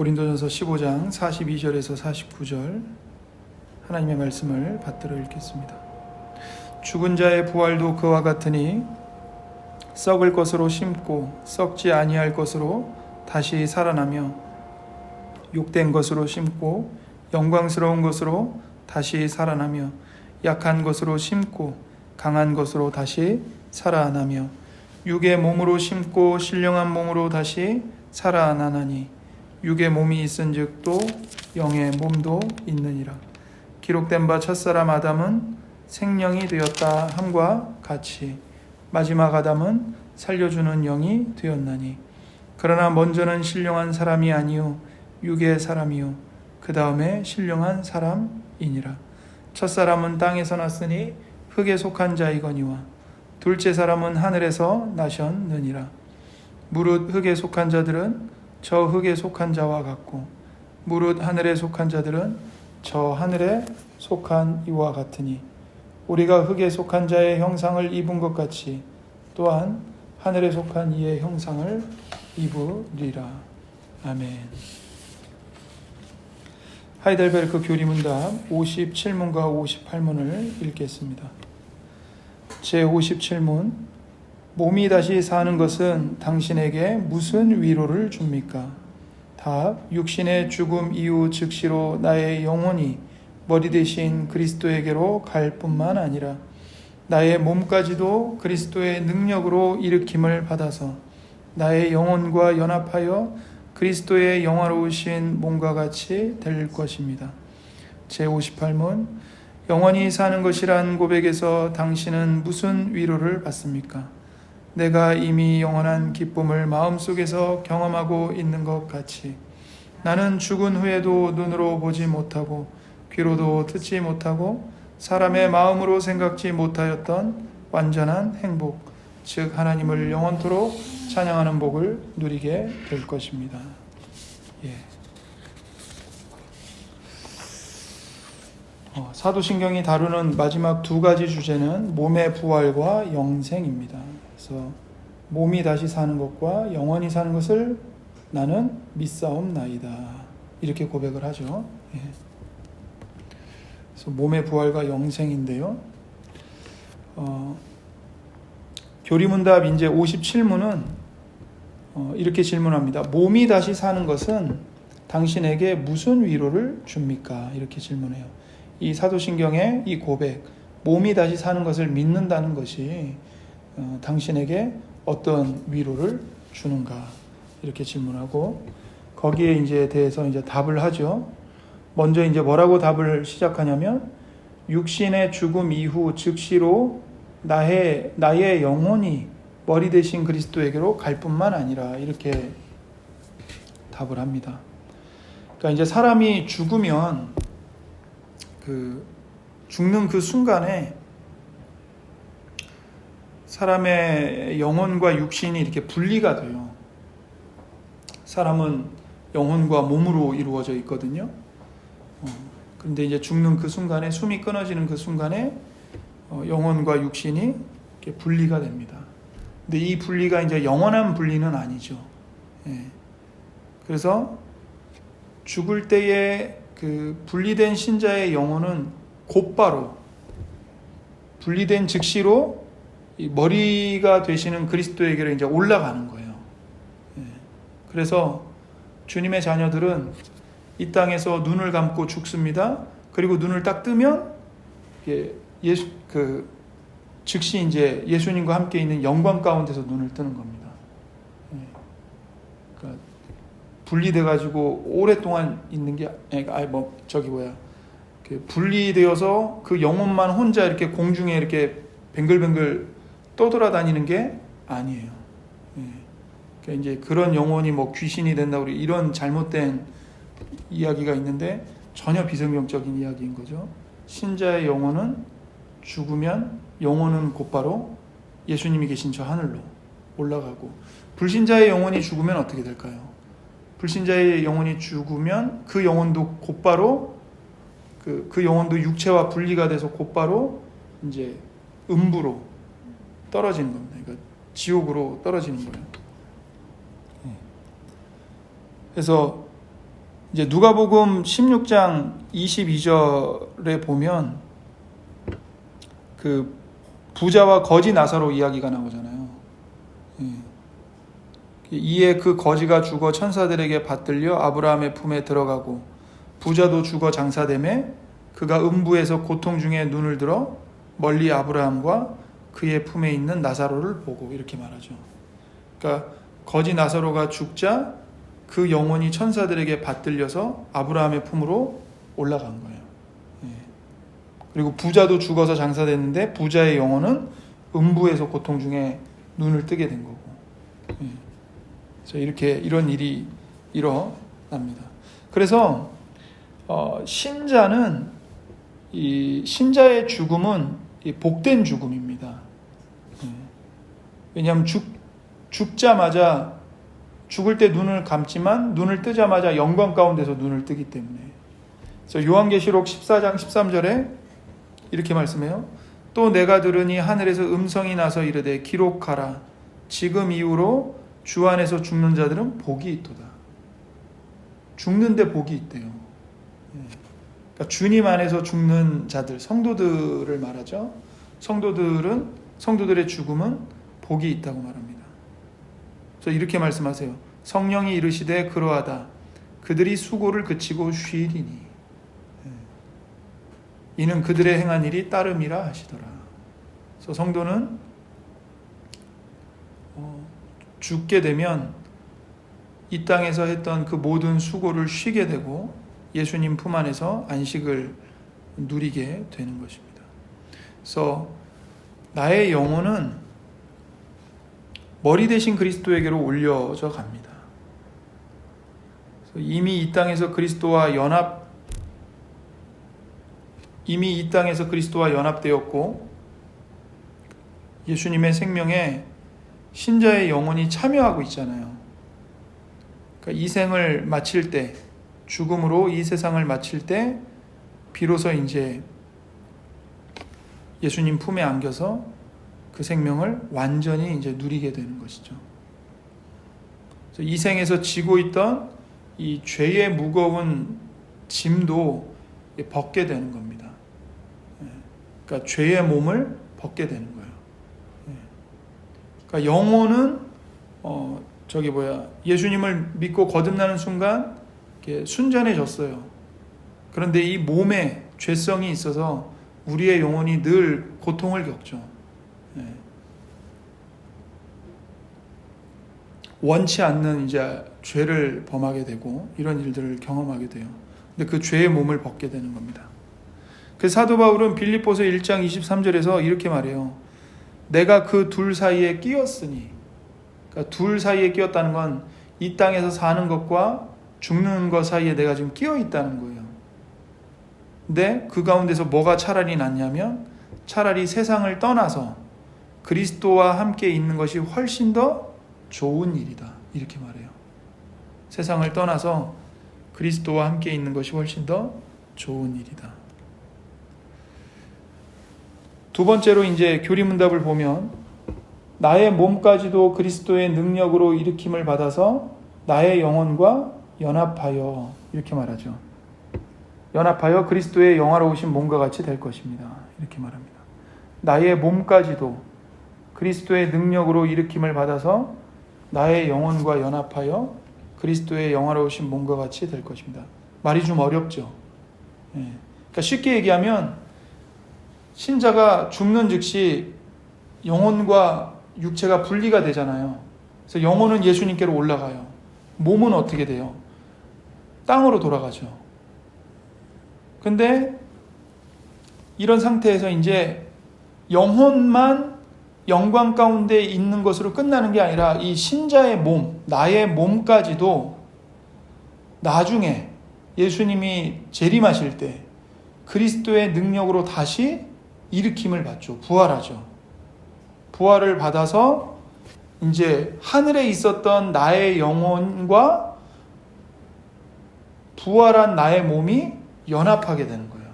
고린도전서 15장 42절에서 49절 하나님의 말씀을 받들어 읽겠습니다. 죽은 자의 부활도 그와 같으니 썩을 것으로 심고 썩지 아니할 것으로 다시 살아나며 욕된 것으로 심고 영광스러운 것으로 다시 살아나며 약한 것으로 심고 강한 것으로 다시 살아나며 육의 몸으로 심고 신령한 몸으로 다시 살아나나니 육의 몸이 있은즉 또 영의 몸도 있느니라. 기록된 바 첫사람 아담은 생령이 되었다 함과 같이 마지막 아담은 살려주는 영이 되었나니 그러나 먼저는 신령한 사람이 아니요 육의 사람이요 그 다음에 신령한 사람이니라. 첫사람은 땅에서 났으니 흙에 속한 자이거니와 둘째 사람은 하늘에서 나셨느니라. 무릇 흙에 속한 자들은 저 흙에 속한 자와 같고 무릇 하늘에 속한 자들은 저 하늘에 속한 이와 같으니 우리가 흙에 속한 자의 형상을 입은 것 같이 또한 하늘에 속한 이의 형상을 입으리라. 아멘. 하이델베르크 교리문답 57문과 58문을 읽겠습니다. 제57문 몸이 다시 사는 것은 당신에게 무슨 위로를 줍니까? 답. 육신의 죽음 이후 즉시로 나의 영혼이 머리 대신 그리스도에게로 갈 뿐만 아니라 나의 몸까지도 그리스도의 능력으로 일으킴을 받아서 나의 영혼과 연합하여 그리스도의 영화로우신 몸과 같이 될 것입니다. 제58문 영원히 사는 것이란 고백에서 당신은 무슨 위로를 받습니까? 내가 이미 영원한 기쁨을 마음속에서 경험하고 있는 것 같이 나는 죽은 후에도 눈으로 보지 못하고 귀로도 듣지 못하고 사람의 마음으로 생각지 못하였던 완전한 행복, 즉 하나님을 영원토록 찬양하는 복을 누리게 될 것입니다. 사도신경이 다루는 마지막 두 가지 주제는 몸의 부활과 영생입니다. 그래서 몸이 다시 사는 것과 영원히 사는 것을 나는 믿사옵나이다. 이렇게 고백을 하죠. 그래서 몸의 부활과 영생인데요. 교리문답 이제 57문은 이렇게 질문합니다. 몸이 다시 사는 것은 당신에게 무슨 위로를 줍니까? 이렇게 질문해요. 이 사도신경의 이 고백, 몸이 다시 사는 것을 믿는다는 것이 당신에게 어떤 위로를 주는가? 이렇게 질문하고 거기에 이제 대해서 이제 답을 하죠. 먼저 이제 뭐라고 답을 시작하냐면 육신의 죽음 이후 즉시로 나의 영혼이 머리 대신 그리스도에게로 갈 뿐만 아니라 이렇게 답을 합니다. 그러니까 이제 사람이 죽으면 죽는 그 순간에 사람의 영혼과 육신이 이렇게 분리가 돼요. 사람은 영혼과 몸으로 이루어져 있거든요. 그런데 이제 죽는 그 순간에 숨이 끊어지는 그 순간에 영혼과 육신이 이렇게 분리가 됩니다. 근데 이 분리가 이제 영원한 분리는 아니죠. 그래서 죽을 때에 그 분리된 신자의 영혼은 곧바로 분리된 즉시로 이 머리가 되시는 그리스도에게로 이제 올라가는 거예요. 그래서 주님의 자녀들은 이 땅에서 눈을 감고 죽습니다. 그리고 눈을 딱 뜨면 즉시 이제 예수님과 함께 있는 영광 가운데서 눈을 뜨는 겁니다. 그러니까 분리돼 가지고 오랫동안 있는 게 분리되어서 그 영혼만 혼자 이렇게 공중에 이렇게 뱅글뱅글 떠돌아다니는 게 아니에요. 그러니까 이제 그런 영혼이 뭐 귀신이 된다고 이런 잘못된 이야기가 있는데 전혀 비성경적인 이야기인 거죠. 신자의 영혼은 죽으면 영혼은 곧바로 예수님이 계신 저 하늘로 올라가고 불신자의 영혼이 죽으면 어떻게 될까요? 불신자의 영혼이 죽으면 그 영혼도 곧바로 그 영혼도 육체와 분리가 돼서 곧바로 이제 음부로 떨어지는 겁니다. 그러니까 지옥으로 떨어지는 거예요. 그래서 이제 누가복음 16장 22절에 보면 그 부자와 거지 나사로 이야기가 나오잖아요. 이에 그 거지가 죽어 천사들에게 받들려 아브라함의 품에 들어가고 부자도 죽어 장사되매 그가 음부에서 고통 중에 눈을 들어 멀리 아브라함과 그의 품에 있는 나사로를 보고, 이렇게 말하죠. 그러니까 거지 나사로가 죽자 그 영혼이 천사들에게 받들려서 아브라함의 품으로 올라간 거예요. 그리고 부자도 죽어서 장사됐는데 부자의 영혼은 음부에서 고통 중에 눈을 뜨게 된 거고. 그래서 이런 일이 일어납니다. 그래서 신자의 죽음은 복된 죽음입니다. 왜냐하면 죽자마자, 죽을 때 눈을 감지만 눈을 뜨자마자 영광 가운데서 눈을 뜨기 때문에. 그래서 요한계시록 14장 13절에 이렇게 말씀해요. 또 내가 들으니 하늘에서 음성이 나서 이르되 기록하라. 지금 이후로 주 안에서 죽는 자들은 복이 있도다. 죽는데 복이 있대요. 그러니까 주님 안에서 죽는 자들, 성도들을 말하죠. 성도들의 죽음은 복이 있다고 말합니다. 그래서 이렇게 말씀하세요. 성령이 이르시되 그러하다. 그들이 수고를 그치고 쉬리니 이는 그들의 행한 일이 따름이라 하시더라. 그래서 성도는 죽게 되면 이 땅에서 했던 그 모든 수고를 쉬게 되고 예수님 품 안에서 안식을 누리게 되는 것입니다. 그래서 나의 영혼은 머리 대신 그리스도에게로 올려져 갑니다. 이미 이 땅에서 그리스도와 연합되었고 예수님의 생명에 신자의 영혼이 참여하고 있잖아요. 그러니까 이 생을 마칠 때, 죽음으로 이 세상을 마칠 때 비로소 이제 예수님 품에 안겨서 그 생명을 완전히 이제 누리게 되는 것이죠. 그래서 이 생에서 지고 있던 이 죄의 무거운 짐도 벗게 되는 겁니다. 그러니까 죄의 몸을 벗게 되는 거예요. 그러니까 영혼은 예수님을 믿고 거듭나는 순간 순전해졌어요. 그런데 이 몸에 죄성이 있어서 우리의 영혼이 늘 고통을 겪죠. 원치 않는 이제 죄를 범하게 되고 이런 일들을 경험하게 돼요. 근데 그 죄의 몸을 벗게 되는 겁니다. 그래서 사도 바울은 빌립보서 1장 23절에서 이렇게 말해요. 내가 그 둘 사이에 끼었으니, 그러니까 둘 사이에 끼었다는 건 이 땅에서 사는 것과 죽는 것 사이에 내가 지금 끼어 있다는 거예요. 근데 그 가운데서 뭐가 차라리 낫냐면 차라리 세상을 떠나서 그리스도와 함께 있는 것이 훨씬 더 좋은 일이다. 이렇게 말해요. 세상을 떠나서 그리스도와 함께 있는 것이 훨씬 더 좋은 일이다. 두 번째로 이제 교리문답을 보면 나의 몸까지도 그리스도의 능력으로 일으킴을 받아서 나의 영혼과 연합하여, 이렇게 말하죠. 연합하여 그리스도의 영화로우신 몸과 같이 될 것입니다. 이렇게 말합니다. 나의 몸까지도 그리스도의 능력으로 일으킴을 받아서 나의 영혼과 연합하여 그리스도의 영화로우신 몸과 같이 될 것입니다. 말이 좀 어렵죠. 그러니까 쉽게 얘기하면 신자가 죽는 즉시 영혼과 육체가 분리가 되잖아요. 그래서 영혼은 예수님께로 올라가요. 몸은 어떻게 돼요? 땅으로 돌아가죠. 근데 이런 상태에서 이제 영혼만 영광 가운데 있는 것으로 끝나는 게 아니라 이 신자의 몸, 나의 몸까지도 나중에 예수님이 재림하실 때 그리스도의 능력으로 다시 일으킴을 받죠. 부활하죠. 부활을 받아서 이제 하늘에 있었던 나의 영혼과 부활한 나의 몸이 연합하게 되는 거예요.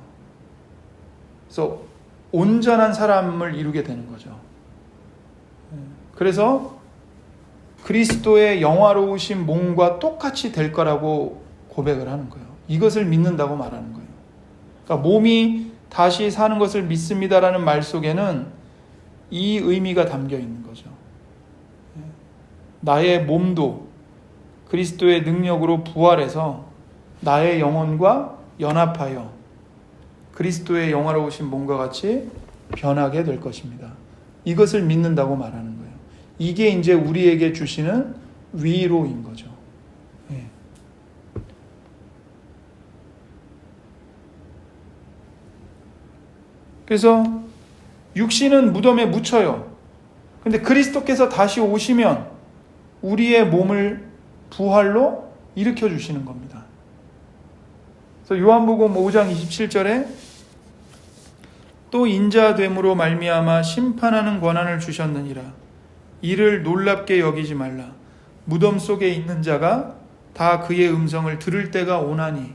그래서 온전한 사람을 이루게 되는 거죠. 그래서 그리스도의 영화로우신 몸과 똑같이 될 거라고 고백을 하는 거예요. 이것을 믿는다고 말하는 거예요. 그러니까 몸이 다시 사는 것을 믿습니다라는 말 속에는 이 의미가 담겨 있는 거죠. 나의 몸도 그리스도의 능력으로 부활해서 나의 영혼과 연합하여 그리스도의 영화로우신 몸과 같이 변하게 될 것입니다. 이것을 믿는다고 말하는 거예요. 이게 이제 우리에게 주시는 위로인 거죠. 예. 그래서 육신은 무덤에 묻혀요. 근데 그리스도께서 다시 오시면 우리의 몸을 부활로 일으켜 주시는 겁니다. 그래서 요한복음 5장 27절에 또 인자됨으로 말미암아 심판하는 권한을 주셨느니라. 이를 놀랍게 여기지 말라. 무덤 속에 있는 자가 다 그의 음성을 들을 때가 오나니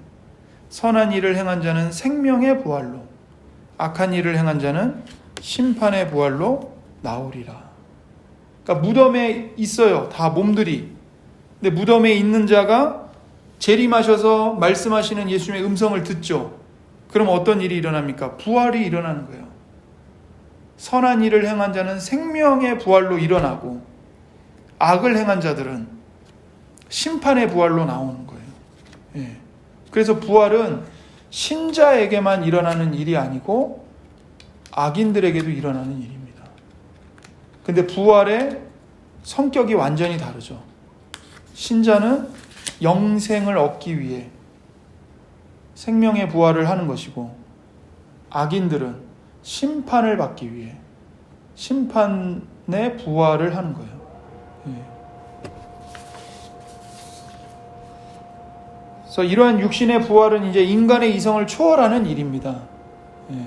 선한 일을 행한 자는 생명의 부활로 악한 일을 행한 자는 심판의 부활로 나오리라. 그러니까 무덤에 있어요. 다 몸들이. 근데 무덤에 있는 자가 재림하셔서 말씀하시는 예수님의 음성을 듣죠. 그럼 어떤 일이 일어납니까? 부활이 일어나는 거예요. 선한 일을 행한 자는 생명의 부활로 일어나고 악을 행한 자들은 심판의 부활로 나오는 거예요. 예. 그래서 부활은 신자에게만 일어나는 일이 아니고 악인들에게도 일어나는 일입니다. 근데 부활의 성격이 완전히 다르죠. 신자는 영생을 얻기 위해 생명의 부활을 하는 것이고 악인들은 심판을 받기 위해 심판의 부활을 하는 거예요. 예. 그래서 이러한 육신의 부활은 이제 인간의 이성을 초월하는 일입니다. 예.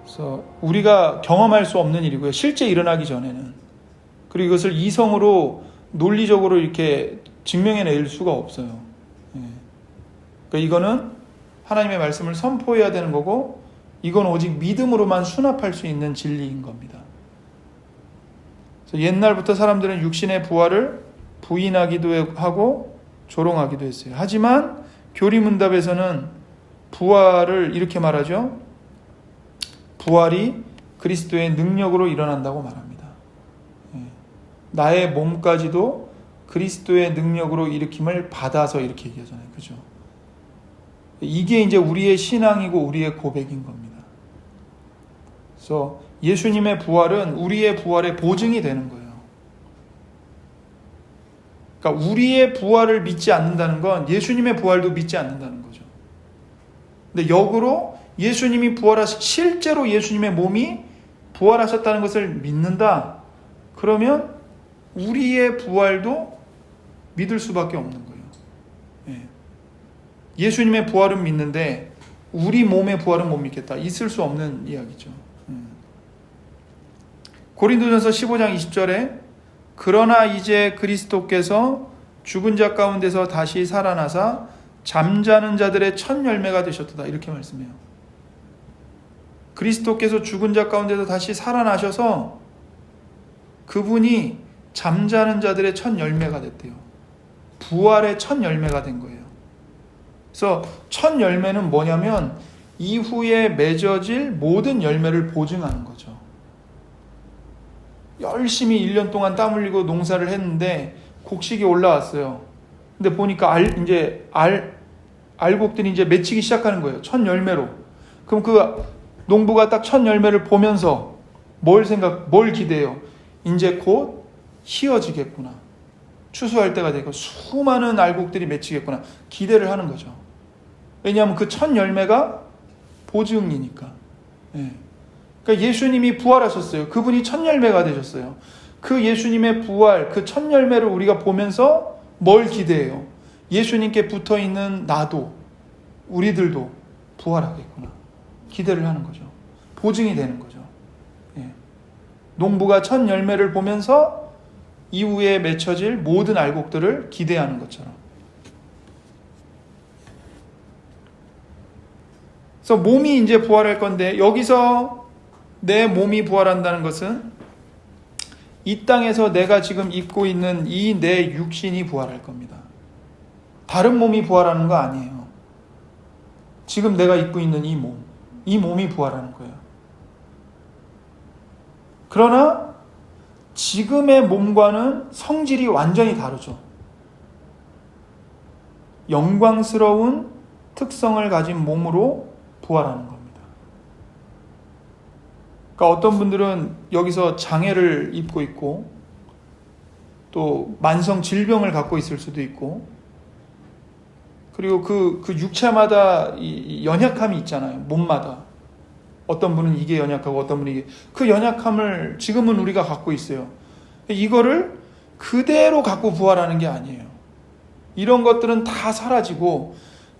그래서 우리가 경험할 수 없는 일이고요. 실제 일어나기 전에는. 그리고 이것을 이성으로 논리적으로 이렇게 증명해낼 수가 없어요. 예. 그러니까 이거는 하나님의 말씀을 선포해야 되는 거고 이건 오직 믿음으로만 수납할 수 있는 진리인 겁니다. 그래서 옛날부터 사람들은 육신의 부활을 부인하기도 하고 조롱하기도 했어요. 하지만 교리문답에서는 부활을 이렇게 말하죠. 부활이 그리스도의 능력으로 일어난다고 말합니다. 나의 몸까지도 그리스도의 능력으로 일으킴을 받아서 이렇게 얘기하잖아요. 그죠? 이게 이제 우리의 신앙이고 우리의 고백인 겁니다. 그래서 예수님의 부활은 우리의 부활의 보증이 되는 거예요. 그러니까 우리의 부활을 믿지 않는다는 건 예수님의 부활도 믿지 않는다는 거죠. 근데 역으로 예수님이 실제로 예수님의 몸이 부활하셨다는 것을 믿는다. 그러면 우리의 부활도 믿을 수밖에 없는 거예요. 예. 예수님의 부활은 믿는데 우리 몸의 부활은 못 믿겠다. 있을 수 없는 이야기죠. 고린도전서 15장 20절에 그러나 이제 그리스도께서 죽은 자 가운데서 다시 살아나사 잠자는 자들의 첫 열매가 되셨도다. 이렇게 말씀해요. 그리스도께서 죽은 자 가운데서 다시 살아나셔서 그분이 잠자는 자들의 첫 열매가 됐대요. 부활의 첫 열매가 된 거예요. 그래서 첫 열매는 뭐냐면 이후에 맺어질 모든 열매를 보증하는 거죠. 열심히 1년 동안 땀 흘리고 농사를 했는데 곡식이 올라왔어요. 근데 보니까 알곡들이 이제 맺히기 시작하는 거예요. 첫 열매로. 그럼 그 농부가 딱 첫 열매를 보면서 뭘 기대해요? 이제 곧 휘어지겠구나. 추수할 때가 되고 수많은 알곡들이 맺히겠구나. 기대를 하는 거죠. 왜냐하면 그 첫 열매가 보증이니까. 예. 그러니까 예수님이 부활하셨어요. 그분이 첫 열매가 되셨어요. 그 예수님의 부활, 그 첫 열매를 우리가 보면서 뭘 기대해요? 예수님께 붙어있는 나도, 우리들도 부활하겠구나. 기대를 하는 거죠. 보증이 되는 거죠. 예. 농부가 첫 열매를 보면서 이후에 맺혀질 모든 알곡들을 기대하는 것처럼. 그래서 몸이 이제 부활할 건데 여기서 내 몸이 부활한다는 것은 이 땅에서 내가 지금 입고 있는 이 내 육신이 부활할 겁니다. 다른 몸이 부활하는 거 아니에요. 지금 내가 입고 있는 이 몸이 부활하는 거예요. 그러나 지금의 몸과는 성질이 완전히 다르죠. 영광스러운 특성을 가진 몸으로 부활하는 겁니다. 그러니까 어떤 분들은 여기서 장애를 입고 있고 또 만성 질병을 갖고 있을 수도 있고, 그리고 그 육체마다 이 연약함이 있잖아요. 몸마다. 어떤 분은 이게 연약하고 어떤 분은 이게, 그 연약함을 지금은 우리가 갖고 있어요. 이거를 그대로 갖고 부활하는 게 아니에요. 이런 것들은 다 사라지고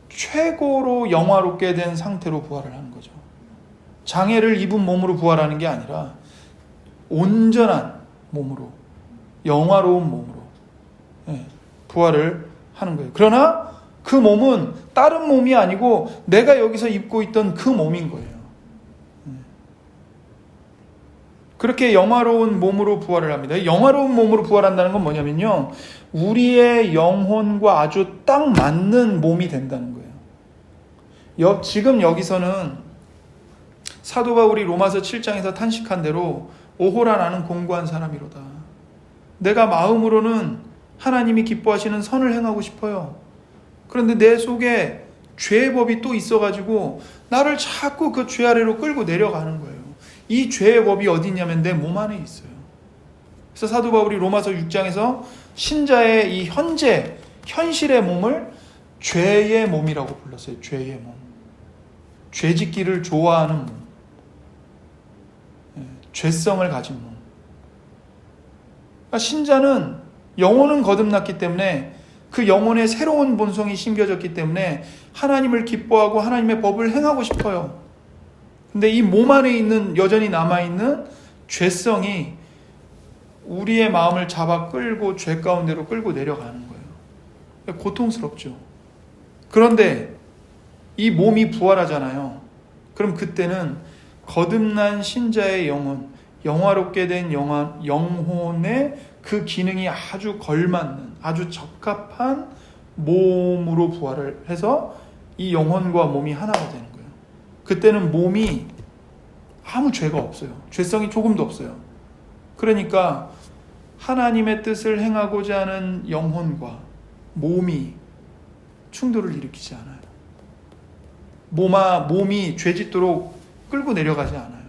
최고로 영화롭게 된 상태로 부활을 하는 거죠. 장애를 입은 몸으로 부활하는 게 아니라 온전한 몸으로, 영화로운 몸으로 부활을 하는 거예요. 그러나 그 몸은 다른 몸이 아니고 내가 여기서 입고 있던 그 몸인 거예요. 그렇게 영화로운 몸으로 부활을 합니다. 영화로운 몸으로 부활한다는 건 뭐냐면요, 우리의 영혼과 아주 딱 맞는 몸이 된다는 거예요. 지금 여기서는 사도 바울이 로마서 7장에서 탄식한 대로 오호라 나는 공고한 사람이로다. 내가 마음으로는 하나님이 기뻐하시는 선을 행하고 싶어요. 그런데 내 속에 죄의 법이 또 있어가지고 나를 자꾸 그 죄 아래로 끌고 내려가는 거예요. 이 죄의 법이 어디 있냐면 내 몸 안에 있어요. 그래서 사도 바울이 로마서 6장에서 신자의 이 현실의 몸을 죄의 몸이라고 불렀어요. 죄의 몸. 죄짓기를 좋아하는 몸. 죄성을 가진 몸. 그러니까 신자는 영혼은 거듭났기 때문에 그 영혼의 새로운 본성이 심겨졌기 때문에 하나님을 기뻐하고 하나님의 법을 행하고 싶어요. 근데 이 몸 안에 있는, 여전히 남아있는 죄성이 우리의 마음을 잡아 끌고 죄 가운데로 끌고 내려가는 거예요. 고통스럽죠. 그런데 이 몸이 부활하잖아요. 그럼 그때는 거듭난 신자의 영혼, 영화롭게 된 영혼의 그 기능이 아주 걸맞는, 아주 적합한 몸으로 부활을 해서 이 영혼과 몸이 하나가 되는 거예요. 그때는 몸이 아무 죄가 없어요. 죄성이 조금도 없어요. 그러니까 하나님의 뜻을 행하고자 하는 영혼과 몸이 충돌을 일으키지 않아요. 몸이 죄짓도록 끌고 내려가지 않아요.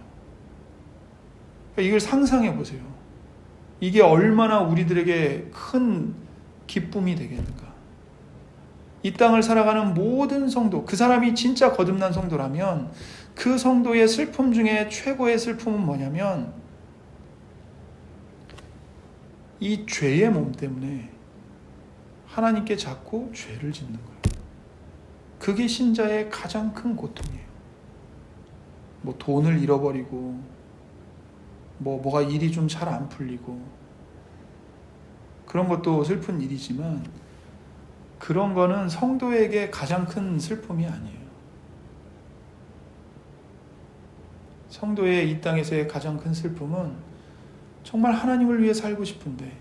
이걸 상상해 보세요. 이게 얼마나 우리들에게 큰 기쁨이 되겠는가. 이 땅을 살아가는 모든 성도, 그 사람이 진짜 거듭난 성도라면 그 성도의 슬픔 중에 최고의 슬픔은 뭐냐면 이 죄의 몸 때문에 하나님께 자꾸 죄를 짓는 거예요. 그게 신자의 가장 큰 고통이에요. 뭐 돈을 잃어버리고 뭐가 일이 좀 잘 안 풀리고 그런 것도 슬픈 일이지만 그런 거는 성도에게 가장 큰 슬픔이 아니에요. 성도의 이 땅에서의 가장 큰 슬픔은 정말 하나님을 위해 살고 싶은데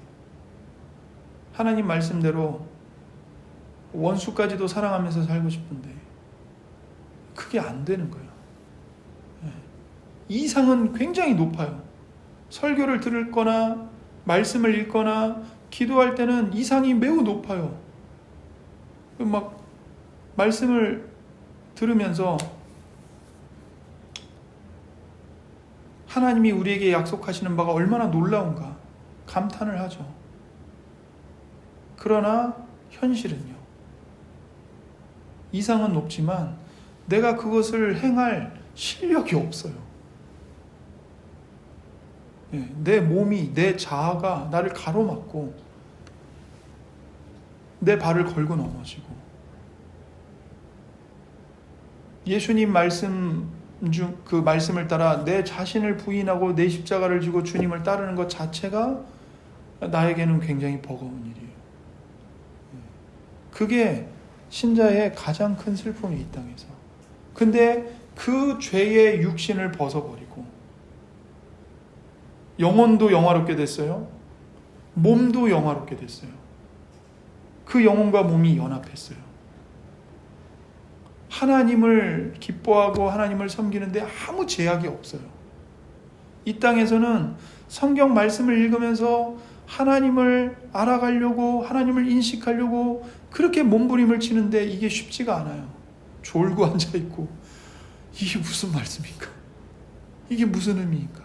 하나님 말씀대로 원수까지도 사랑하면서 살고 싶은데 그게 안 되는 거예요. 이상은 굉장히 높아요. 설교를 들을거나 말씀을 읽거나 기도할 때는 이상이 매우 높아요. 막 말씀을 들으면서 하나님이 우리에게 약속하시는 바가 얼마나 놀라운가 감탄을 하죠. 그러나 현실은요, 이상은 높지만 내가 그것을 행할 실력이 없어요. 내 몸이, 내 자아가 나를 가로막고 내 발을 걸고 넘어지고, 예수님 말씀 중 그 말씀을 따라 내 자신을 부인하고 내 십자가를 지고 주님을 따르는 것 자체가 나에게는 굉장히 버거운 일이에요. 그게 신자의 가장 큰 슬픔이 이 땅에서. 근데 그 죄의 육신을 벗어버리고 영혼도 영화롭게 됐어요. 몸도 영화롭게 됐어요. 그 영혼과 몸이 연합했어요. 하나님을 기뻐하고 하나님을 섬기는데 아무 제약이 없어요. 이 땅에서는 성경 말씀을 읽으면서 하나님을 알아가려고, 하나님을 인식하려고 그렇게 몸부림을 치는데 이게 쉽지가 않아요. 졸고 앉아있고, 이게 무슨 말씀입니까? 이게 무슨 의미입니까?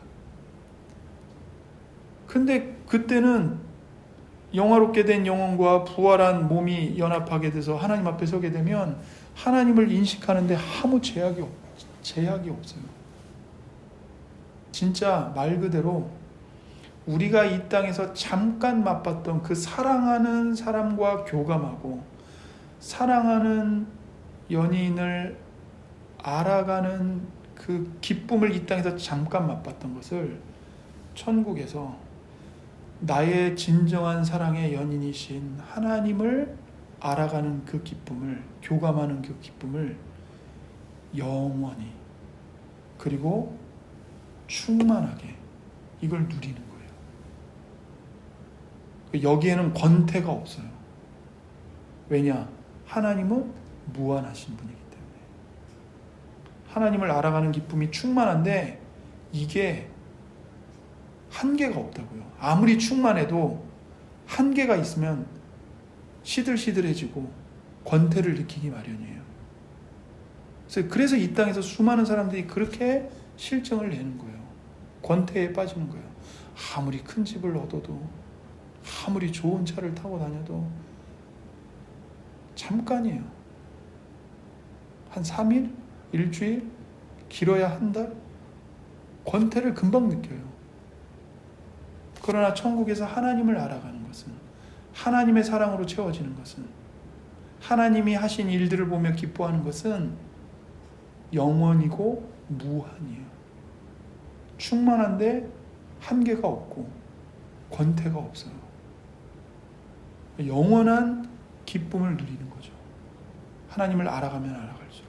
근데 그때는 영화롭게 된 영혼과 부활한 몸이 연합하게 돼서 하나님 앞에 서게 되면 하나님을 인식하는데 아무 제약이 없어요. 진짜 말 그대로 우리가 이 땅에서 잠깐 맛봤던 그 사랑하는 사람과 교감하고 사랑하는 연인을 알아가는 그 기쁨을 이 땅에서 잠깐 맛봤던 것을 천국에서 나의 진정한 사랑의 연인이신 하나님을 알아가는 그 기쁨을, 교감하는 그 기쁨을 영원히 그리고 충만하게 이걸 누리는 거예요. 여기에는 권태가 없어요. 왜냐? 하나님은 무한하신 분이기 때문에. 하나님을 알아가는 기쁨이 충만한데 이게 한계가 없다고요. 아무리 충만해도 한계가 있으면 시들시들해지고 권태를 느끼기 마련이에요. 그래서 이 땅에서 수많은 사람들이 그렇게 실정을 내는 거예요. 권태에 빠지는 거예요. 아무리 큰 집을 얻어도, 아무리 좋은 차를 타고 다녀도 잠깐이에요. 한 3일? 일주일? 길어야 한 달? 권태를 금방 느껴요. 그러나 천국에서 하나님을 알아가는 것은, 하나님의 사랑으로 채워지는 것은, 하나님이 하신 일들을 보며 기뻐하는 것은 영원이고 무한이에요. 충만한데 한계가 없고 권태가 없어요. 영원한 기쁨을 누리는 거죠. 하나님을 알아가면 알아갈수록.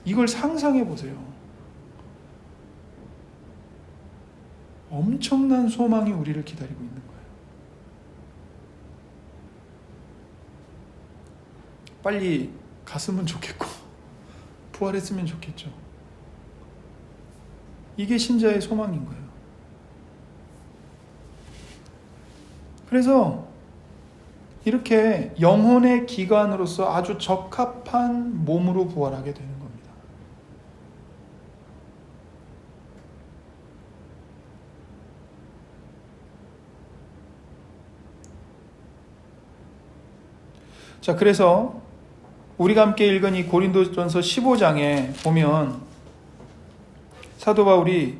이걸 상상해 보세요. 엄청난 소망이 우리를 기다리고 있는 거예요. 빨리 갔으면 좋겠고 부활했으면 좋겠죠. 이게 신자의 소망인 거예요. 그래서 이렇게 영혼의 기관으로서 아주 적합한 몸으로 부활하게 되는 겁니다. 자, 그래서 우리가 함께 읽은 이 고린도전서 15장에 보면 사도 바울이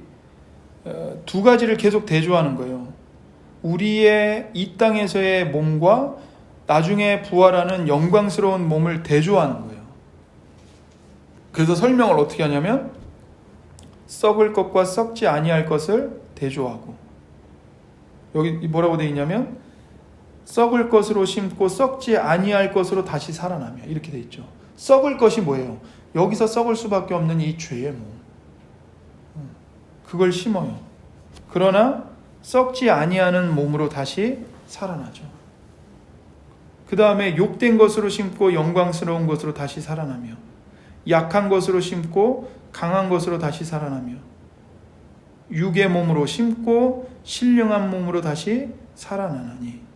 두 가지를 계속 대조하는 거예요. 우리의 이 땅에서의 몸과 나중에 부활하는 영광스러운 몸을 대조하는 거예요. 그래서 설명을 어떻게 하냐면 썩을 것과 썩지 아니할 것을 대조하고, 여기 뭐라고 되어 있냐면 썩을 것으로 심고 썩지 아니할 것으로 다시 살아나며, 이렇게 되어 있죠. 썩을 것이 뭐예요? 여기서 썩을 수밖에 없는 이 죄의 몸, 그걸 심어요. 그러나 썩지 아니하는 몸으로 다시 살아나죠. 그 다음에 욕된 것으로 심고 영광스러운 것으로 다시 살아나며, 약한 것으로 심고 강한 것으로 다시 살아나며, 육의 몸으로 심고 신령한 몸으로 다시 살아나나니.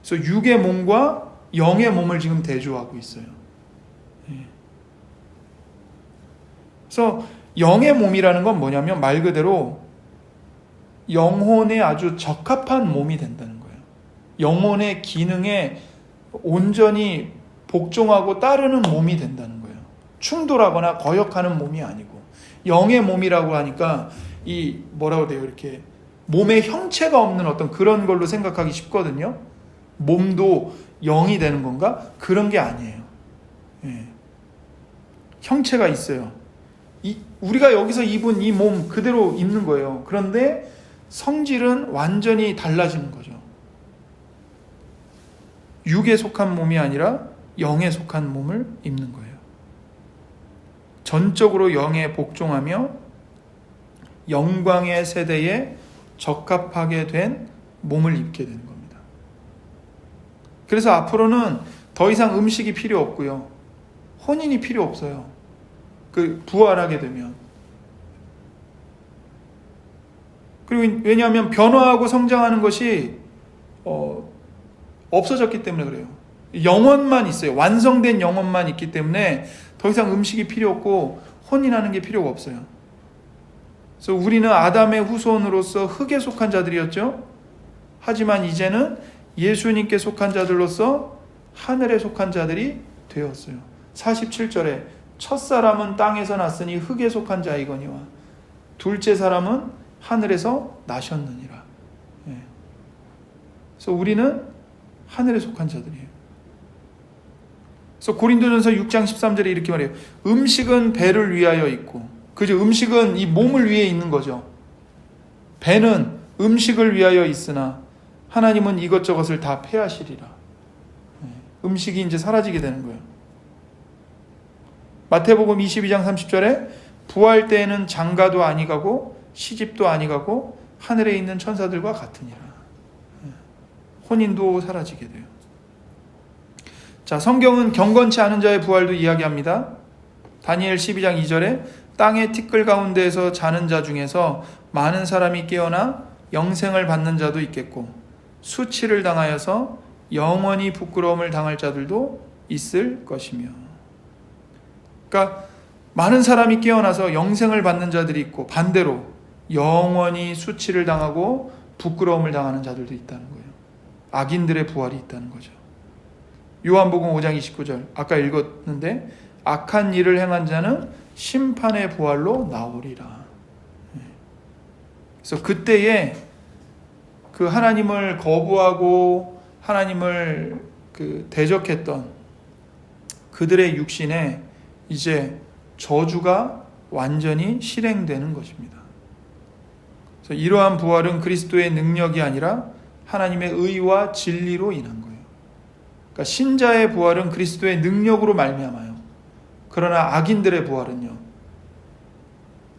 그래서 육의 몸과 영의 몸을 지금 대조하고 있어요. 그래서 영의 몸이라는 건 뭐냐면 말 그대로 영혼에 아주 적합한 몸이 된다는 거예요. 영혼의 기능에 온전히 복종하고 따르는 몸이 된다는 거예요. 충돌하거나 거역하는 몸이 아니고. 영의 몸이라고 하니까 이 뭐라고 돼요? 이렇게 몸에 형체가 없는 어떤 그런 걸로 생각하기 쉽거든요. 몸도 영이 되는 건가? 그런 게 아니에요. 형체가 있어요. 우리가 여기서 입은 이 몸 그대로 입는 거예요. 그런데 성질은 완전히 달라지는 거죠. 육에 속한 몸이 아니라 영에 속한 몸을 입는 거예요. 전적으로 영에 복종하며 영광의 세대에 적합하게 된 몸을 입게 되는 겁니다. 그래서 앞으로는 더 이상 음식이 필요 없고요. 혼인이 필요 없어요. 그 부활하게 되면. 그리고 왜냐하면 변화하고 성장하는 것이 없어졌기 때문에 그래요. 영혼만 있어요. 완성된 영혼만 있기 때문에 더 이상 음식이 필요 없고 혼인하는 게 필요가 없어요. 그래서 우리는 아담의 후손으로서 흙에 속한 자들이었죠. 하지만 이제는 예수님께 속한 자들로서 하늘에 속한 자들이 되었어요. 47절에 첫사람은 땅에서 났으니 흙에 속한 자이거니와 둘째 사람은 하늘에서 나셨느니라. 그래서 우리는 하늘에 속한 자들이에요. 그래서 고린도전서 6장 13절에 이렇게 말해요. 음식은 배를 위하여 있고, 그죠? 음식은 이 몸을 위해 있는 거죠. 배는 음식을 위하여 있으나 하나님은 이것저것을 다 패하시리라. 음식이 이제 사라지게 되는 거예요. 마태복음 22장 30절에 부활 때에는 장가도 아니가고 시집도 아니가고 하늘에 있는 천사들과 같으니라. 혼인도 사라지게 돼요. 자, 성경은 경건치 않은 자의 부활도 이야기합니다. 다니엘 12장 2절에 땅의 티끌 가운데에서 자는 자 중에서 많은 사람이 깨어나 영생을 받는 자도 있겠고 수치를 당하여서 영원히 부끄러움을 당할 자들도 있을 것이며. 그러니까 많은 사람이 깨어나서 영생을 받는 자들이 있고 반대로 영원히 수치를 당하고 부끄러움을 당하는 자들도 있다는 거예요. 악인들의 부활이 있다는 거죠. 요한복음 5장 29절 아까 읽었는데 악한 일을 행한 자는 심판의 부활로 나오리라. 그래서 그때에 그 하나님을 거부하고 하나님을 대적했던 그들의 육신에 이제 저주가 완전히 실행되는 것입니다. 그래서 이러한 부활은 그리스도의 능력이 아니라 하나님의 의와 진리로 인한 거예요. 그러니까 신자의 부활은 그리스도의 능력으로 말미암아요. 그러나 악인들의 부활은요,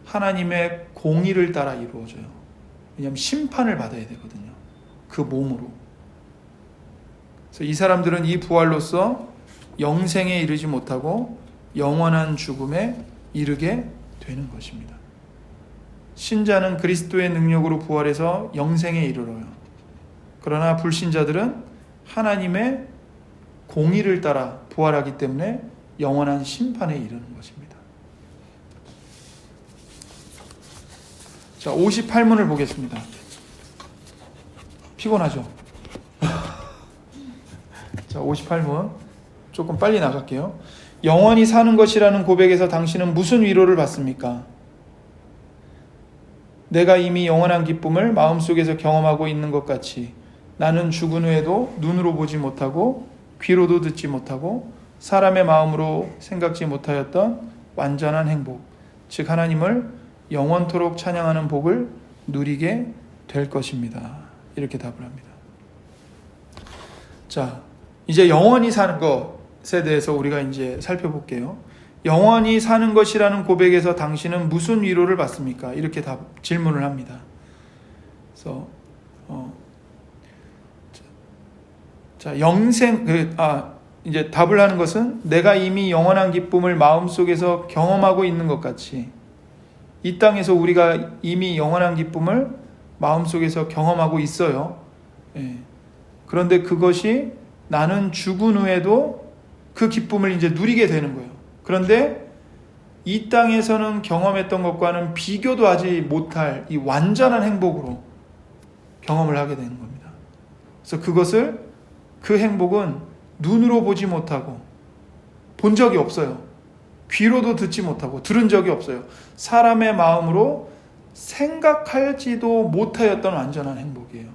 하나님의 공의를 따라 이루어져요. 왜냐하면 심판을 받아야 되거든요. 그 몸으로. 그래서 이 사람들은 이 부활로서 영생에 이르지 못하고 영원한 죽음에 이르게 되는 것입니다. 신자는 그리스도의 능력으로 부활해서 영생에 이르러요. 그러나 불신자들은 하나님의 공의를 따라 부활하기 때문에 영원한 심판에 이르는 것입니다. 자, 58문을 보겠습니다. 피곤하죠? 자, 58문 조금 빨리 나갈게요. 영원히 사는 것이라는 고백에서 당신은 무슨 위로를 받습니까? 내가 이미 영원한 기쁨을 마음속에서 경험하고 있는 것 같이 나는 죽은 후에도 눈으로 보지 못하고 귀로도 듣지 못하고 사람의 마음으로 생각지 못하였던 완전한 행복, 즉 하나님을 영원토록 찬양하는 복을 누리게 될 것입니다. 이렇게 답을 합니다. 자, 이제 영원히 사는 것에 대해서 우리가 이제 살펴볼게요. 영원히 사는 것이라는 고백에서 당신은 무슨 위로를 받습니까? 이렇게 질문을 합니다. 그래서 자, 이제 답을 하는 것은 내가 이미 영원한 기쁨을 마음속에서 경험하고 있는 것 같이 이 땅에서 우리가 이미 영원한 기쁨을 마음속에서 경험하고 있어요. 그런데 그것이 나는 죽은 후에도 그 기쁨을 이제 누리게 되는 거예요. 그런데 이 땅에서는 경험했던 것과는 비교도 하지 못할 이 완전한 행복으로 경험을 하게 되는 겁니다. 그래서 그 행복은 눈으로 보지 못하고 본 적이 없어요. 귀로도 듣지 못하고 들은 적이 없어요. 사람의 마음으로 생각하지도 못하였던 완전한 행복이에요.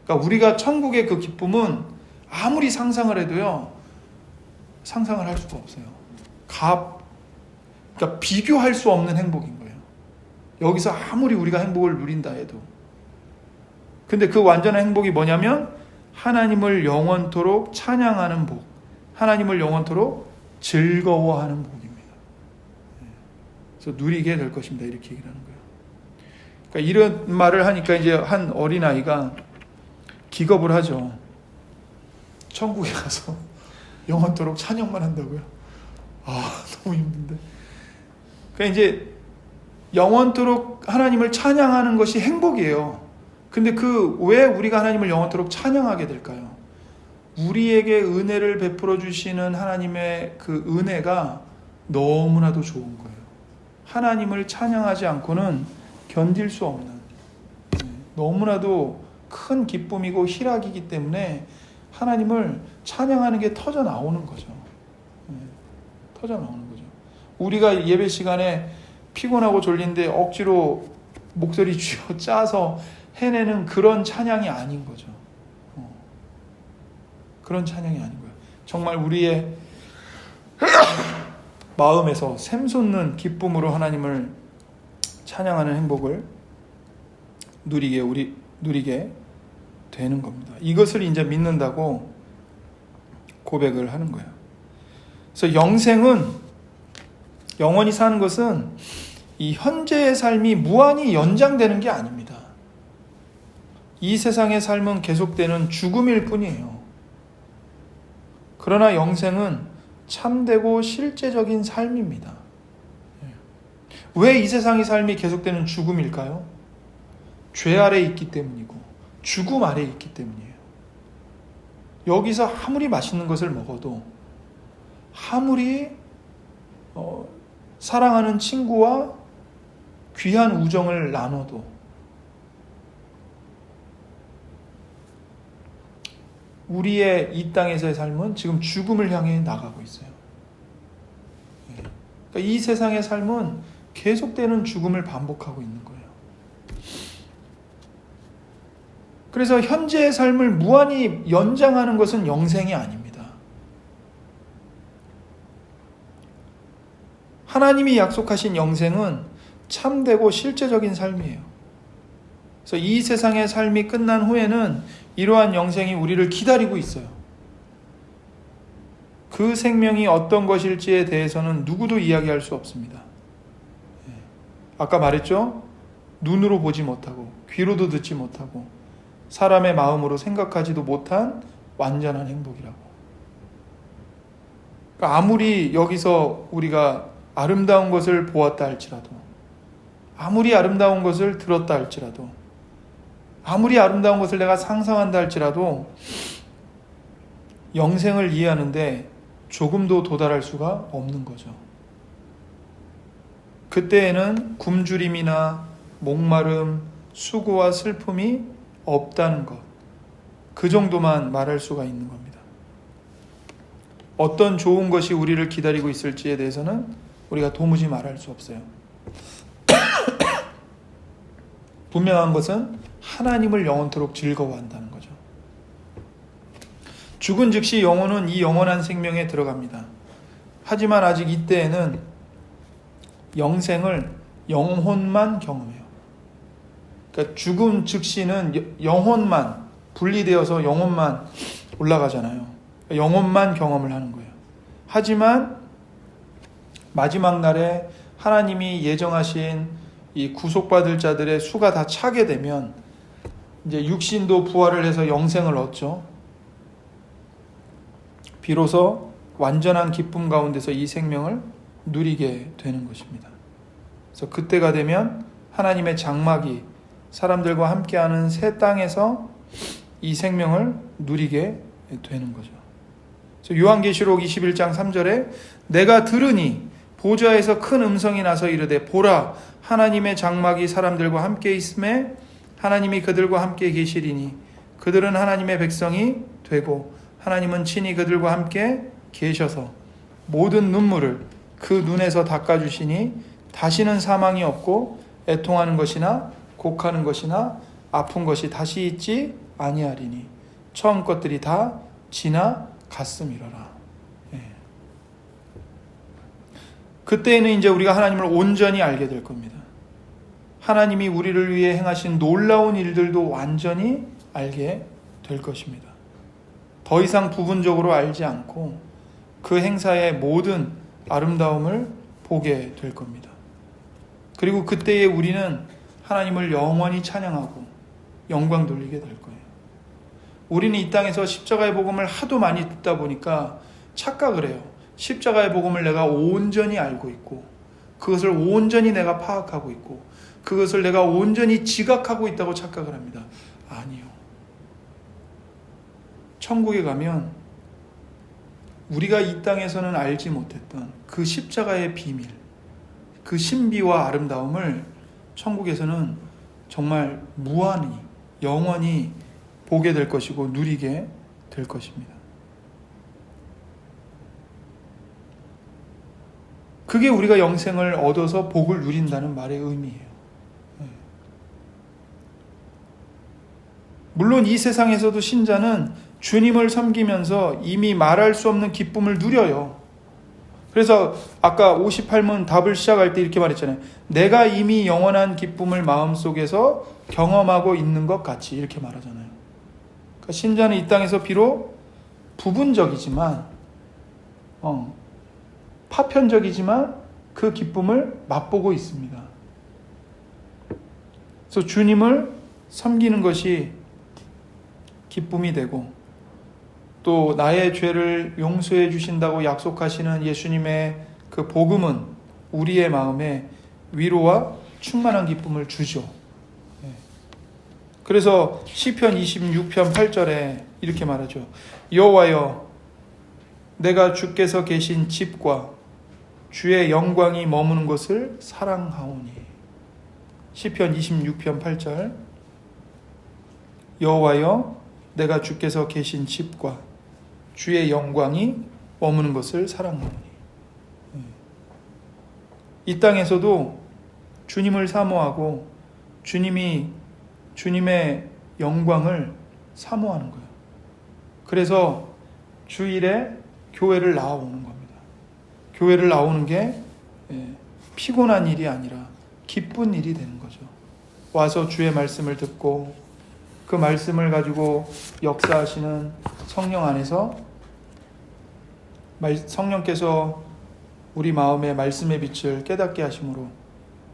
그러니까 우리가 천국의 그 기쁨은 아무리 상상을 해도요, 상상을 할 수가 없어요. 그러니까 비교할 수 없는 행복인 거예요. 여기서 아무리 우리가 행복을 누린다 해도. 근데 그 완전한 행복이 뭐냐면 하나님을 영원토록 찬양하는 복, 하나님을 영원토록 즐거워하는 복입니다. 그래서 누리게 될 것입니다. 이렇게 얘기를 하는 거예요. 그러니까 이런 말을 하니까 이제 한 어린아이가 기겁을 하죠. 천국에 가서 영원토록 찬양만 한다고요? 너무 힘든데. 그러니까 이제 영원토록 하나님을 찬양하는 것이 행복이에요. 근데 왜 우리가 하나님을 영원토록 찬양하게 될까요? 우리에게 은혜를 베풀어 주시는 하나님의 그 은혜가 너무나도 좋은 거예요. 하나님을 찬양하지 않고는 견딜 수 없는, 너무나도 큰 기쁨이고 희락이기 때문에 하나님을 찬양하는 게 터져 나오는 거죠. 터져 나오는 거죠. 우리가 예배 시간에 피곤하고 졸린데 억지로 목소리 쥐어 짜서 해내는 그런 찬양이 아닌 거죠. 그런 찬양이 아닌 거예요. 정말 우리의 마음에서 샘솟는 기쁨으로 하나님을 찬양하는 행복을 누리게 되는 겁니다. 이것을 이제 믿는다고 고백을 하는 거예요. 그래서 영원히 사는 것은 이 현재의 삶이 무한히 연장되는 게 아닙니다. 이 세상의 삶은 계속되는 죽음일 뿐이에요. 그러나 영생은 참되고 실제적인 삶입니다. 왜 이 세상의 삶이 계속되는 죽음일까요? 죄 아래 있기 때문이고 죽음 아래 있기 때문이에요. 여기서 아무리 맛있는 것을 먹어도, 아무리 사랑하는 친구와 귀한 우정을 나눠도 우리의 이 땅에서의 삶은 지금 죽음을 향해 나가고 있어요. 그러니까 이 세상의 삶은 계속되는 죽음을 반복하고 있는 거예요. 그래서 현재의 삶을 무한히 연장하는 것은 영생이 아닙니다. 하나님이 약속하신 영생은 참되고 실제적인 삶이에요. 그래서 이 세상의 삶이 끝난 후에는 이러한 영생이 우리를 기다리고 있어요. 그 생명이 어떤 것일지에 대해서는 누구도 이야기할 수 없습니다. 아까 말했죠? 눈으로 보지 못하고 귀로도 듣지 못하고 사람의 마음으로 생각하지도 못한 완전한 행복이라고. 그러니까 아무리 여기서 우리가 아름다운 것을 보았다 할지라도, 아무리 아름다운 것을 들었다 할지라도, 아무리 아름다운 것을 내가 상상한다 할지라도 영생을 이해하는데 조금도 도달할 수가 없는 거죠. 그때에는 굶주림이나 목마름, 수고와 슬픔이 없다는 것, 그 정도만 말할 수가 있는 겁니다. 어떤 좋은 것이 우리를 기다리고 있을지에 대해서는 우리가 도무지 말할 수 없어요. 분명한 것은 하나님을 영원토록 즐거워한다는 거죠. 죽은 즉시 영혼은 이 영원한 생명에 들어갑니다. 하지만 아직 이때에는 영생을 영혼만 경험해요. 그러니까 죽음 즉시는 영혼만 분리되어서 영혼만 올라가잖아요. 영혼만 경험을 하는 거예요. 하지만 마지막 날에 하나님이 예정하신 이 구속받을 자들의 수가 다 차게 되면 이제 육신도 부활을 해서 영생을 얻죠. 비로소 완전한 기쁨 가운데서 이 생명을 누리게 되는 것입니다. 그래서 그때가 되면 하나님의 장막이 사람들과 함께하는 새 땅에서 이 생명을 누리게 되는 거죠. 그래서 요한계시록 21장 3절에 내가 들으니 보좌에서 큰 음성이 나서 이르되 보라 하나님의 장막이 사람들과 함께 있음에 하나님이 그들과 함께 계시리니 그들은 하나님의 백성이 되고 하나님은 친히 그들과 함께 계셔서 모든 눈물을 그 눈에서 닦아주시니 다시는 사망이 없고 애통하는 것이나 곡하는 것이나 아픈 것이 다시 있지 아니하리니 처음 것들이 다 지나갔음이로라. 그때에는 이제 우리가 하나님을 온전히 알게 될 겁니다. 하나님이 우리를 위해 행하신 놀라운 일들도 완전히 알게 될 것입니다. 더 이상 부분적으로 알지 않고 그 행사의 모든 아름다움을 보게 될 겁니다. 그리고 그때에 우리는 하나님을 영원히 찬양하고 영광 돌리게 될 거예요. 우리는 이 땅에서 십자가의 복음을 하도 많이 듣다 보니까 착각을 해요. 십자가의 복음을 내가 온전히 알고 있고, 그것을 온전히 내가 파악하고 있고, 그것을 내가 온전히 지각하고 있다고 착각을 합니다. 아니요. 천국에 가면 우리가 이 땅에서는 알지 못했던 그 십자가의 비밀, 그 신비와 아름다움을 천국에서는 정말 무한히, 영원히 보게 될 것이고 누리게 될 것입니다. 그게 우리가 영생을 얻어서 복을 누린다는 말의 의미예요. 물론 이 세상에서도 신자는 주님을 섬기면서 이미 말할 수 없는 기쁨을 누려요. 그래서 아까 58문 답을 시작할 때 이렇게 말했잖아요. 내가 이미 영원한 기쁨을 마음속에서 경험하고 있는 것 같이, 이렇게 말하잖아요. 그러니까 신자는 이 땅에서 비록 부분적이지만 파편적이지만 그 기쁨을 맛보고 있습니다. 그래서 주님을 섬기는 것이 기쁨이 되고, 또 나의 죄를 용서해 주신다고 약속하시는 예수님의 그 복음은 우리의 마음에 위로와 충만한 기쁨을 주죠. 그래서 시편 26편 8절에 이렇게 말하죠. 여호와여, 내가 주께서 계신 집과 주의 영광이 머무는 곳을 사랑하오니. 시편 26편 8절. 여호와여, 내가 주께서 계신 집과 주의 영광이 머무는 것을 사랑하오니. 이 땅에서도 주님을 사모하고 주님의 영광을 사모하는 거예요. 그래서 주일에 교회를 나와오는 겁니다. 교회를 나오는 게 피곤한 일이 아니라 기쁜 일이 되는 거죠. 와서 주의 말씀을 듣고 그 말씀을 가지고 역사하시는 성령 안에서 성령께서 우리 마음에 말씀의 빛을 깨닫게 하심으로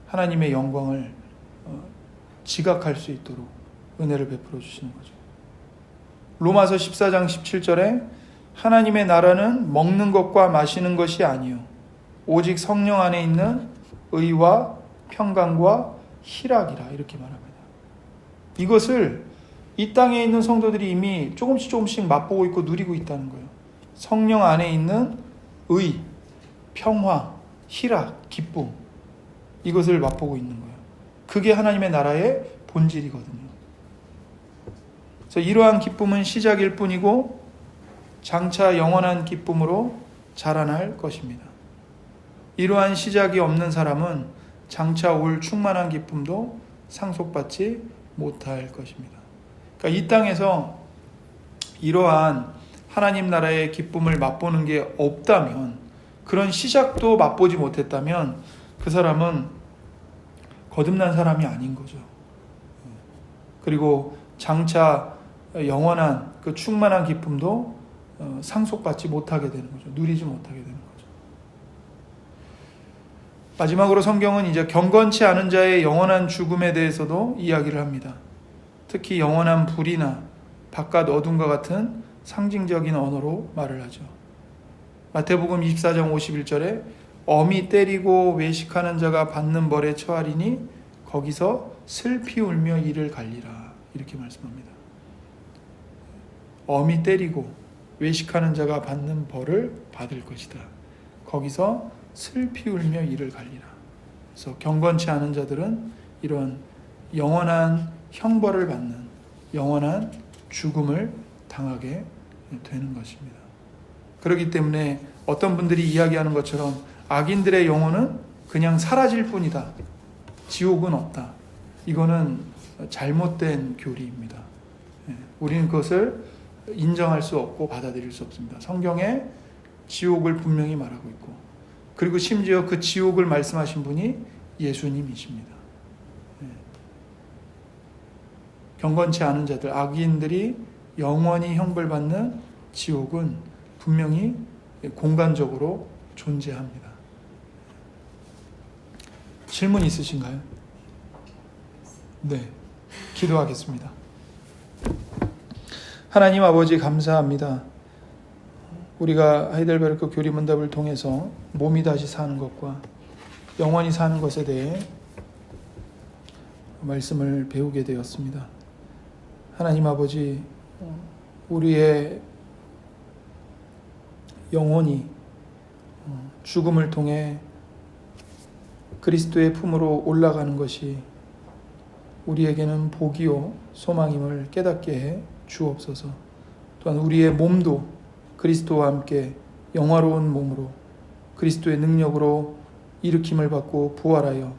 하나님의 영광을 지각할 수 있도록 은혜를 베풀어 주시는 거죠. 로마서 14장 17절에 하나님의 나라는 먹는 것과 마시는 것이 아니요 오직 성령 안에 있는 의와 평강과 희락이라, 이렇게 말합니다. 이것을 이 땅에 있는 성도들이 이미 조금씩 맛보고 있고 누리고 있다는 거예요. 성령 안에 있는 의, 평화, 희락, 기쁨, 이것을 맛보고 있는 거예요. 그게 하나님의 나라의 본질이거든요. 그래서 이러한 기쁨은 시작일 뿐이고 장차 영원한 기쁨으로 자라날 것입니다. 이러한 시작이 없는 사람은 장차 올 충만한 기쁨도 상속받지 못할 것입니다. 그러니까 이 땅에서 이러한 하나님 나라의 기쁨을 맛보는 게 없다면, 그런 시작도 맛보지 못했다면 그 사람은 거듭난 사람이 아닌 거죠. 그리고 장차 영원한 그 충만한 기쁨도 상속받지 못하게 되는 거죠. 누리지 못하게 되는 거죠. 마지막으로 성경은 이제 경건치 않은 자의 영원한 죽음에 대해서도 이야기를 합니다. 특히 영원한 불이나 바깥 어둠과 같은 상징적인 언어로 말을 하죠. 마태복음 24장 51절에 엄히 때리고 외식하는 자가 받는 벌에 처하리니 거기서 슬피 울며 이를 갈리라, 이렇게 말씀합니다. 엄히 때리고 외식하는 자가 받는 벌을 받을 것이다. 거기서 슬피 울며 이를 갈리라. 그래서 경건치 않은 자들은 이런 영원한 형벌을 받는 영원한 죽음을 당하게 되는 것입니다. 그렇기 때문에 어떤 분들이 이야기하는 것처럼 악인들의 영혼은 그냥 사라질 뿐이다, 지옥은 없다, 이거는 잘못된 교리입니다. 우리는 그것을 인정할 수 없고 받아들일 수 없습니다. 성경에 지옥을 분명히 말하고 있고, 그리고 심지어 그 지옥을 말씀하신 분이 예수님이십니다. 경건치 않은 자들, 악인들이 영원히 형벌받는 지옥은 분명히 공간적으로 존재합니다. 질문 있으신가요? 네, 기도하겠습니다. 하나님 아버지 감사합니다. 우리가 하이델베르크 교리문답을 통해서 몸이 다시 사는 것과 영원히 사는 것에 대해 말씀을 배우게 되었습니다. 하나님 아버지, 우리의 영혼이 죽음을 통해 그리스도의 품으로 올라가는 것이 우리에게는 복이요 소망임을 깨닫게 해 주옵소서. 또한 우리의 몸도 그리스도와 함께 영화로운 몸으로 그리스도의 능력으로 일으킴을 받고 부활하여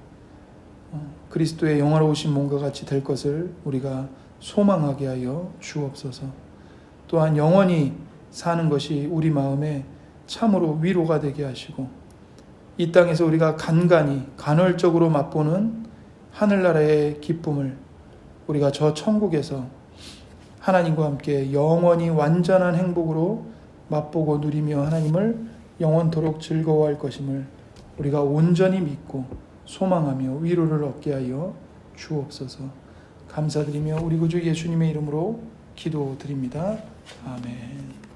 그리스도의 영화로우신 몸과 같이 될 것을 우리가 소망하게 하여 주옵소서. 또한 영원히 사는 것이 우리 마음에 참으로 위로가 되게 하시고 이 땅에서 우리가 간헐적으로 맛보는 하늘나라의 기쁨을 우리가 저 천국에서 하나님과 함께 영원히 완전한 행복으로 맛보고 누리며 하나님을 영원토록 즐거워할 것임을 우리가 온전히 믿고 소망하며 위로를 얻게 하여 주옵소서. 감사드리며 우리 구주 예수님의 이름으로 기도드립니다. 아멘.